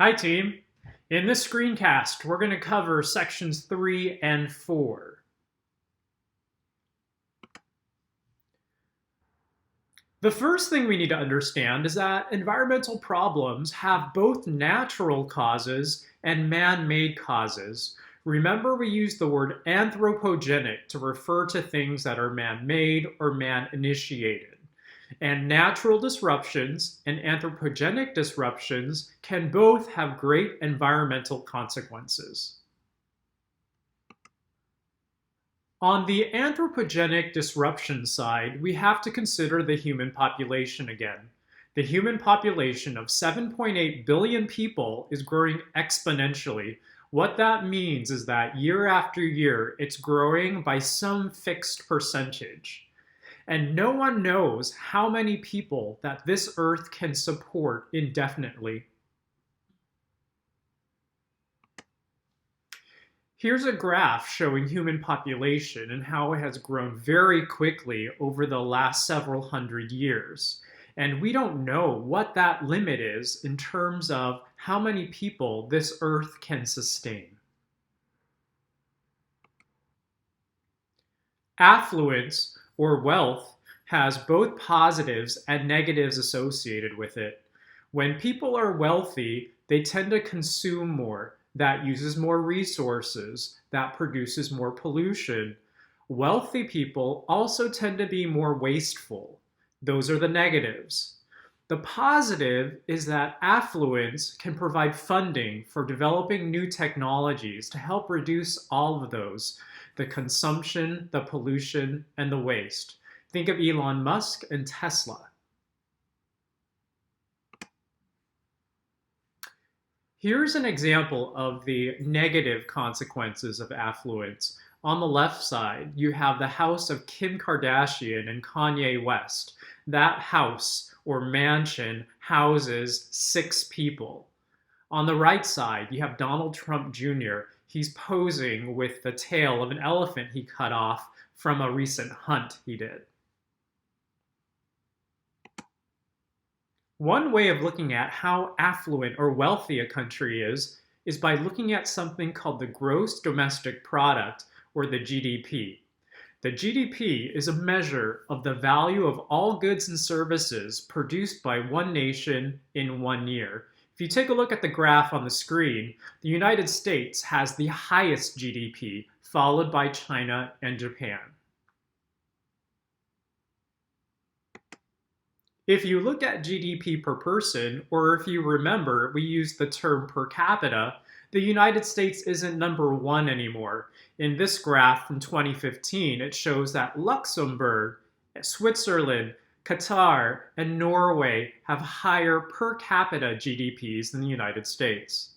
Hi team! In this screencast, we're going to cover sections 3 and 4. The first thing we need to understand is that environmental problems have both natural causes and man-made causes. Remember, we use the word anthropogenic to refer to things that are man-made or man-initiated. And natural disruptions and anthropogenic disruptions can both have great environmental consequences. On the anthropogenic disruption side, we have to consider the human population again. The human population of 7.8 billion people is growing exponentially. What that means is that year after year, it's growing by some fixed percentage. And no one knows how many people that this earth can support indefinitely. Here's a graph showing human population and how it has grown very quickly over the last several hundred years. And we don't know what that limit is in terms of how many people this earth can sustain. Affluence, or wealth, has both positives and negatives associated with it. When people are wealthy, they tend to consume more. That uses more resources, that produces more pollution. Wealthy people also tend to be more wasteful. Those are the negatives. The positive is that affluence can provide funding for developing new technologies to help reduce all of those, the consumption, the pollution, and the waste. Think of Elon Musk and Tesla. Here's an example of the negative consequences of affluence. On the left side, you have the house of Kim Kardashian and Kanye West. That house or mansion houses 6 people. On the right side, you have Donald Trump Jr. He's posing with the tail of an elephant he cut off from a recent hunt he did. One way of looking at how affluent or wealthy a country is by looking at something called the gross domestic product, or the GDP. The GDP is a measure of the value of all goods and services produced by one nation in one year. If you take a look at the graph on the screen, the United States has the highest GDP, followed by China and Japan. If you look at GDP per person, or if you remember, we use the term per capita, the United States isn't number 1 anymore. In this graph from 2015, it shows that Luxembourg, Switzerland, Qatar, and Norway have higher per capita GDPs than the United States.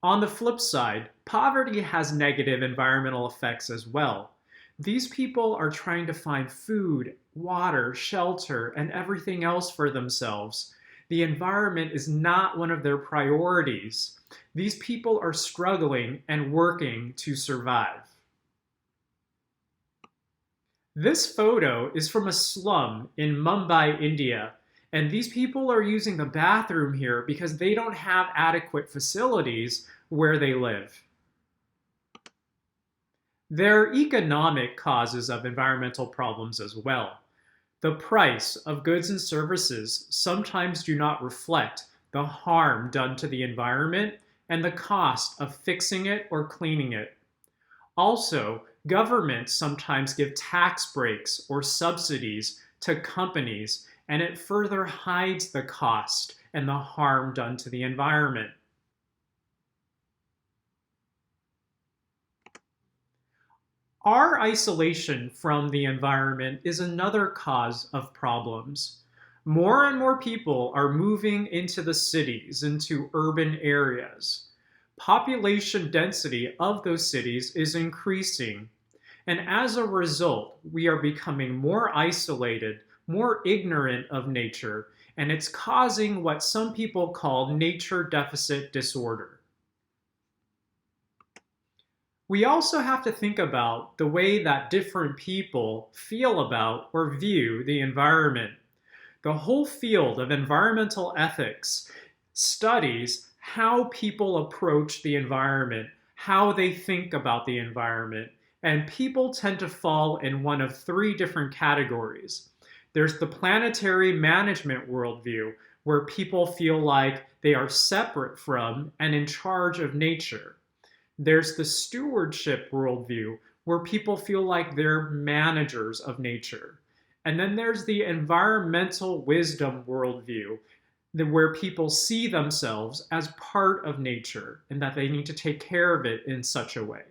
On the flip side, poverty has negative environmental effects as well. These people are trying to find food, water, shelter, and everything else for themselves. The environment is not one of their priorities. These people are struggling and working to survive. This photo is from a slum in Mumbai, India, and these people are using the bathroom here because they don't have adequate facilities where they live. There are economic causes of environmental problems as well. The price of goods and services sometimes do not reflect the harm done to the environment and the cost of fixing it or cleaning it. Also, governments sometimes give tax breaks or subsidies to companies, and it further hides the cost and the harm done to the environment. Our isolation from the environment is another cause of problems. More and more people are moving into the cities, into urban areas. Population density of those cities is increasing. And as a result, we are becoming more isolated, more ignorant of nature, and it's causing what some people call nature deficit disorder. We also have to think about the way that different people feel about or view the environment. The whole field of environmental ethics studies how people approach the environment, how they think about the environment, and people tend to fall in one of three different categories. There's the planetary management worldview, where people feel like they are separate from and in charge of nature. There's the stewardship worldview, where people feel like they're managers of nature. And then there's the environmental wisdom worldview, where people see themselves as part of nature and that they need to take care of it in such a way.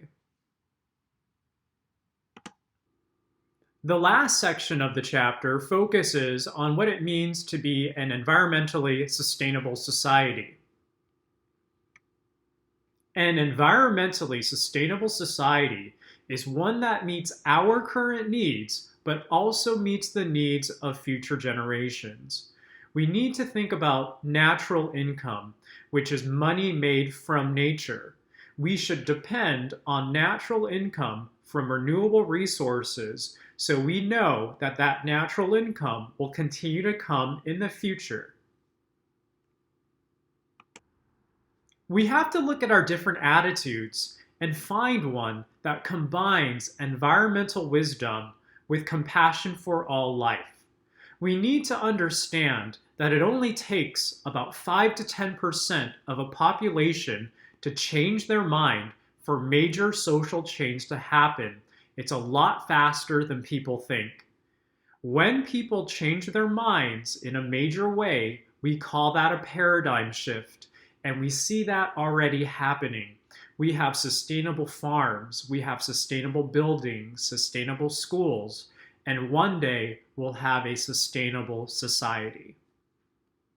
The last section of the chapter focuses on what it means to be an environmentally sustainable society. An environmentally sustainable society is one that meets our current needs, but also meets the needs of future generations. We need to think about natural income, which is money made from nature. We should depend on natural income from renewable resources so we know that that natural income will continue to come in the future. We have to look at our different attitudes and find one that combines environmental wisdom with compassion for all life. We need to understand that it only takes about 5 to 10% of a population to change their mind for major social change to happen. It's a lot faster than people think. When people change their minds in a major way, we call that a paradigm shift. And we see that already happening. We have sustainable farms, we have sustainable buildings, sustainable schools, and one day we'll have a sustainable society.